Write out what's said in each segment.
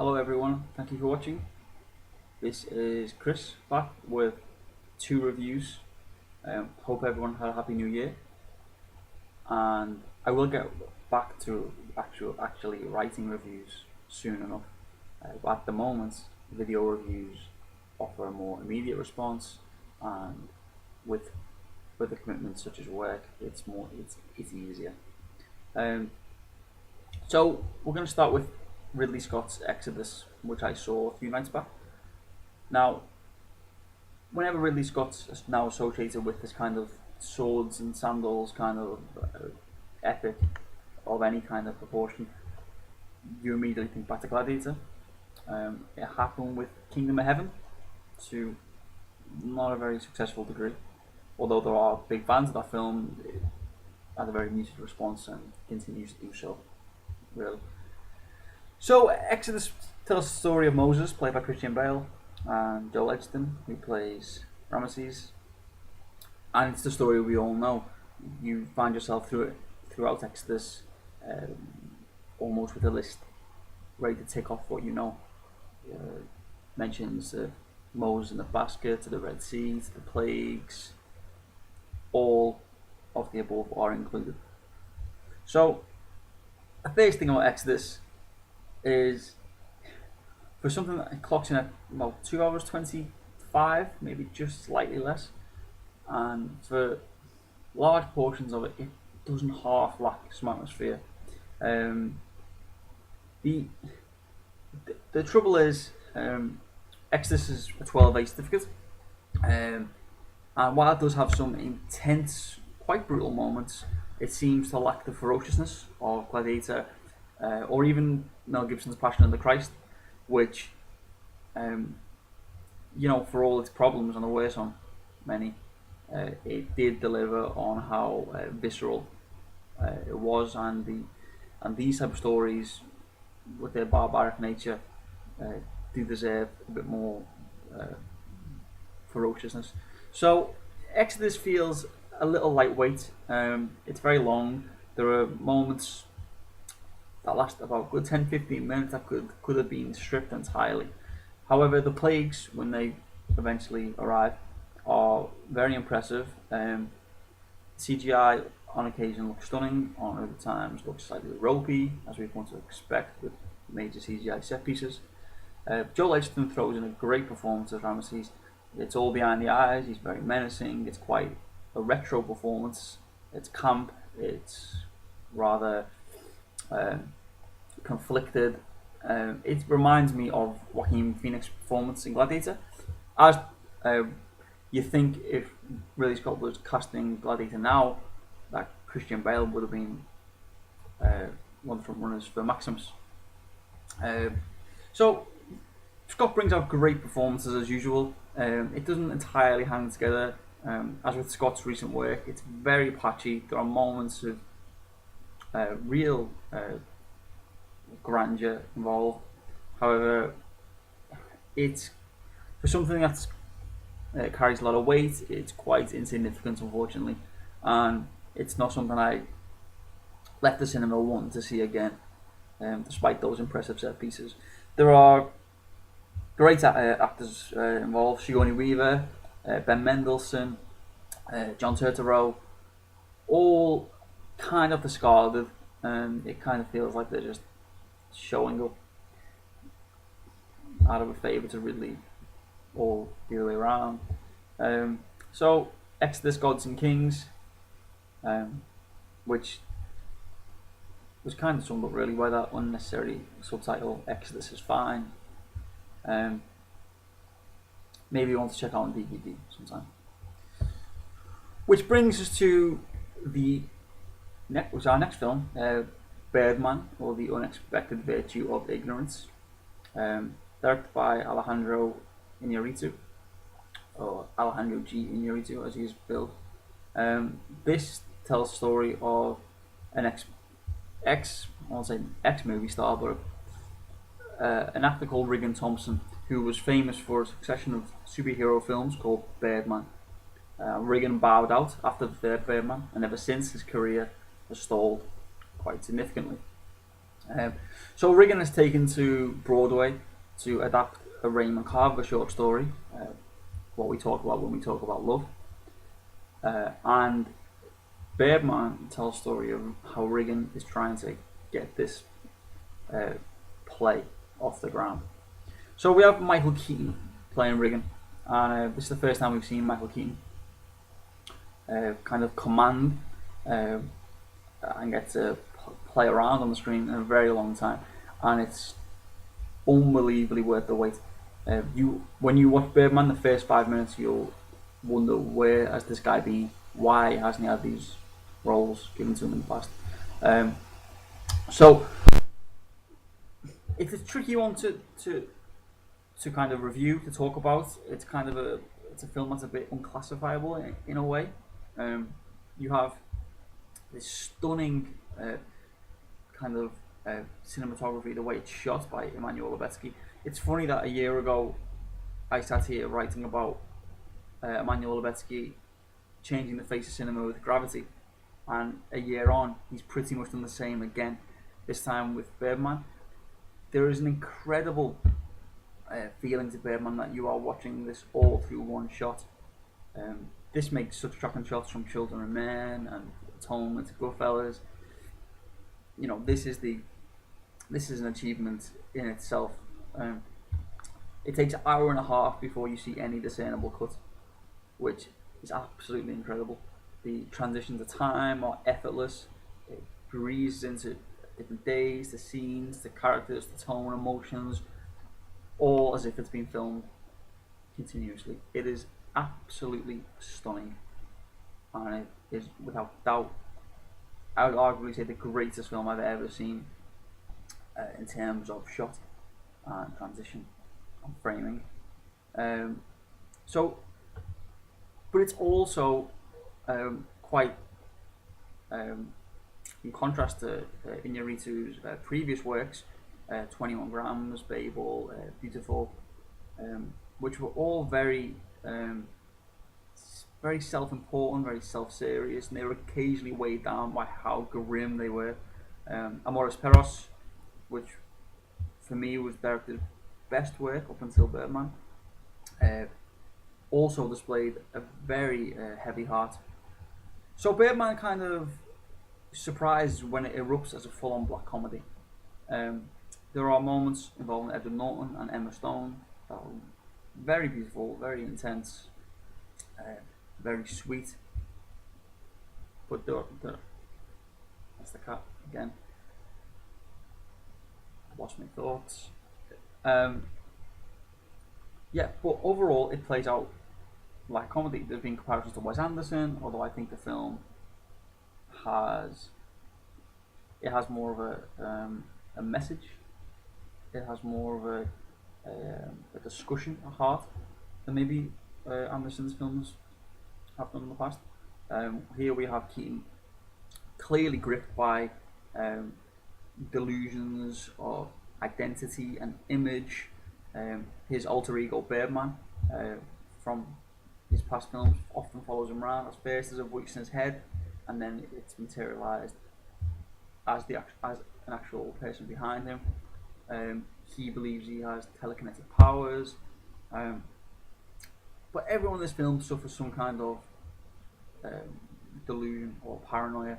Hello everyone, thank you for watching. This is Chris back with two reviews. Hope everyone had a happy new year, and I will get back to actually writing reviews soon enough. But at the moment, video reviews offer a more immediate response, and with a commitment such as work, it's easier. Um, so we're going to start with Ridley Scott's Exodus, which I saw a few nights back. Now, whenever Ridley Scott's now associated with this kind of swords and sandals kind of epic of any kind of proportion, you immediately think back to Gladiator. It happened with Kingdom of Heaven to not a very successful degree, although there are big fans of that film. It had a very muted response and continues to do so, really. So Exodus tells the story of Moses, played by Christian Bale, and Joel Edgerton, who plays Ramesses. And it's the story we all know. You find yourself throughout Exodus, almost with a list ready to tick off what you know. Mentions Moses in the basket, to the Red Sea, to the plagues. All of the above are included. So, the first thing about Exodus is, for something that clocks in at about 2 hours 25, maybe just slightly less, and for large portions of it, it doesn't half lack some atmosphere. The trouble is, Exodus is a 12A certificate, and while it does have some intense, quite brutal moments, it seems to lack the ferociousness of Gladiator, or even Mel Gibson's Passion of the Christ, which, for all its problems, and there were some, many, it did deliver on how visceral it was, and these type of stories, with their barbaric nature, do deserve a bit more ferociousness. So Exodus feels a little lightweight. It's very long. There are moments that last about a good 10-15 minutes that could have been stripped entirely. However, the plagues, when they eventually arrive, are very impressive. CGI on occasion looks stunning, on other times looks slightly ropey, as we've come to expect with major CGI set pieces. Joel Edgerton throws in a great performance as Ramesses. It's all behind the eyes, he's very menacing, it's quite a retro performance, it's camp, it's rather conflicted. It reminds me of Joaquin Phoenix's performance in Gladiator. As you think, if Ridley Scott was casting Gladiator now, that Christian Bale would have been one of the front runners for Maximus. So Scott brings out great performances as usual. It doesn't entirely hang together. As with Scott's recent work, it's very patchy. There are moments of real grandeur involved. However, it's, for something that carries a lot of weight, it's quite insignificant, unfortunately, and it's not something I left the cinema wanting to see again, despite those impressive set pieces. There are great actors involved: Sigourney Weaver, Ben Mendelsohn, John Turturro, all kind of discarded, and it kind of feels like they're just showing up out of a favour to Ridley, or the other way around. So Exodus Gods and Kings, which was kind of summed up really by that unnecessary subtitle, Exodus is fine. Maybe you want to check out on DVD sometime. Which brings us to our next film, Birdman, or The Unexpected Virtue of Ignorance, directed by Alejandro Iñárritu, or Alejandro G. Iñárritu as he's billed. This tells the story of an ex-movie star, but an actor called Regan Thompson, who was famous for a succession of superhero films called Birdman. Regan bowed out after the third Birdman, and ever since his career has stalled quite significantly. Um, so Regan has taken to Broadway to adapt a Raymond Carver short story, what we talk about when we talk about love. And Birdman tells the story of how Regan is trying to get this uh, play off the ground. So we have Michael Keaton playing Regan, and this is the first time we've seen Michael Keaton kind of command uh, and get to play around on the screen in a very long time, and it's unbelievably worth the wait. You when you watch Birdman, the first 5 minutes, you'll wonder where has this guy been? Why hasn't he had these roles given to him in the past? So it's a tricky one to kind of review, to talk about. It's kind of it's a film that's a bit unclassifiable in a way. You have this stunning kind of cinematography, the way it's shot by Emmanuel Lubezki. It's funny that a year ago I sat here writing about Emmanuel Lubezki changing the face of cinema with Gravity, and a year on he's pretty much done the same again, this time with Birdman. There is an incredible feeling to Birdman that you are watching this all through one shot. This makes such tracking shots from Children of Men and Atonement to Goodfellas. You know, this is an achievement in itself. It takes an hour and a half before you see any discernible cut, which is absolutely incredible. The transitions of time are effortless. It breezes into different days, the scenes, the characters, the tone, emotions, all as if it's been filmed continuously. It is absolutely stunning, and it is without doubt, I would arguably say, the greatest film I've ever seen in terms of shot and transition and framing. So, but it's also quite in contrast to Iñárritu's previous works, 21 Grams, Babel, Beautiful, which were all very self-important, very self-serious, and they were occasionally weighed down by how grim they were. Amores Perros, which for me was director's best work up until Birdman, also displayed a very heavy heart. So Birdman kind of surprises when it erupts as a full-on black comedy. There are moments involving Edward Norton and Emma Stone that are very beautiful, very intense, very sweet. But that's the cat again. Lost my thoughts. Yeah, but overall it plays out like comedy. There's been comparisons to Wes Anderson, although I think the film has more of a message. It has more of a discussion at heart than maybe Anderson's films have done in the past. Here we have Keaton clearly gripped by delusions of identity and image. His alter ego Birdman from his past films often follows him around as first as a voice in his head, and then it's materialized as an actual person behind him. He believes he has telekinetic powers, but everyone in this film suffers some kind of delusion or paranoia.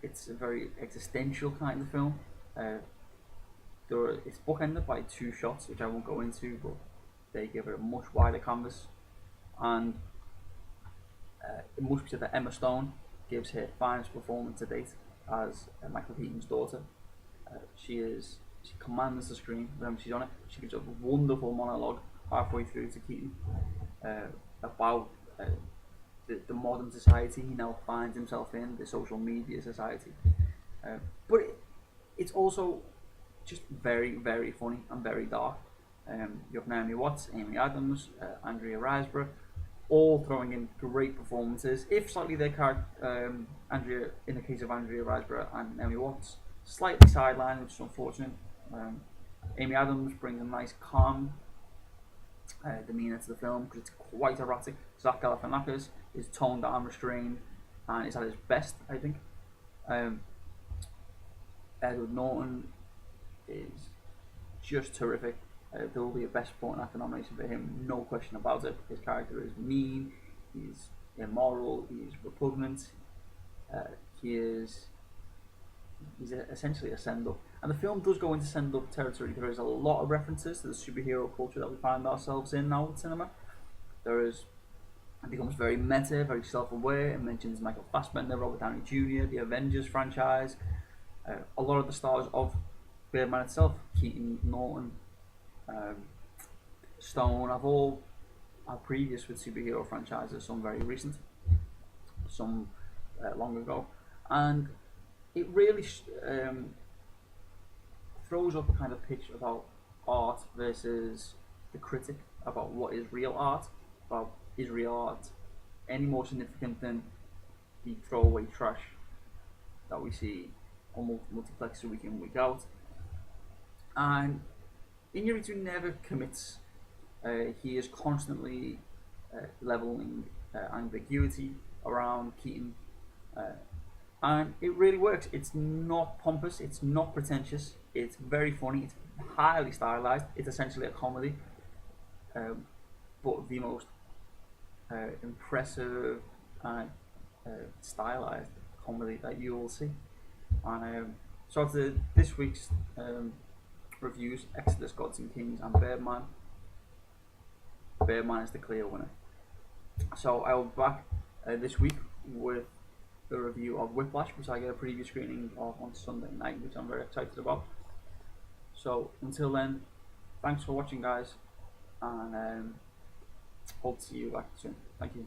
It's a very existential kind of film. It's bookended by two shots, which I won't go into, but they give it a much wider canvas. And it must be said that Emma Stone gives her finest performance to date as Michael Keaton's daughter. She commands the screen whenever she's on it. She gives a wonderful monologue halfway through to Keaton about the modern society he now finds himself in, the social media society. But it's also just very, very funny and very dark. You have Naomi Watts, Amy Adams, Andrea Riseborough, all throwing in great performances. If slightly their character, in the case of Andrea Riseborough and Naomi Watts, slightly sidelined, which is unfortunate. Amy Adams brings a nice calm demeanour to the film because it's quite erratic. Zach Galifianakis is toned down, restrained, and is at his best, I think. Edward Norton is just terrific. There will be a Best Supporting Actor nomination for him, no question about it. His character is mean, he's immoral, he's repugnant, uh, he is he's essentially a send up. And the film does go into send up territory. There is a lot of references to the superhero culture that we find ourselves in now with cinema. There is It becomes very meta, very self aware. It mentions Michael Fassbender, Robert Downey Jr., the Avengers franchise, a lot of the stars of Birdman itself, Keaton, Norton, um, Stone, have all had previous with superhero franchises, some very recent, some long ago. And it really throws up a kind of pitch about art versus the critic, about what is real art, about is real art any more significant than the throwaway trash that we see on multiplexes week in, week out. And Inarritu never commits. He is constantly leveling ambiguity around Keaton, uh, and it really works. It's not pompous, it's not pretentious, it's very funny, it's highly stylized. It's essentially a comedy, um, but the most impressive and stylized comedy that you will see. And so after this week's reviews, Exodus, Gods and Kings, and Birdman, Birdman is the clear winner. So I will be back this week with the review of Whiplash, which I get a preview screening of on Sunday night, which I'm very excited about. So until then, thanks for watching, guys, and hope to see you back soon. Thank you.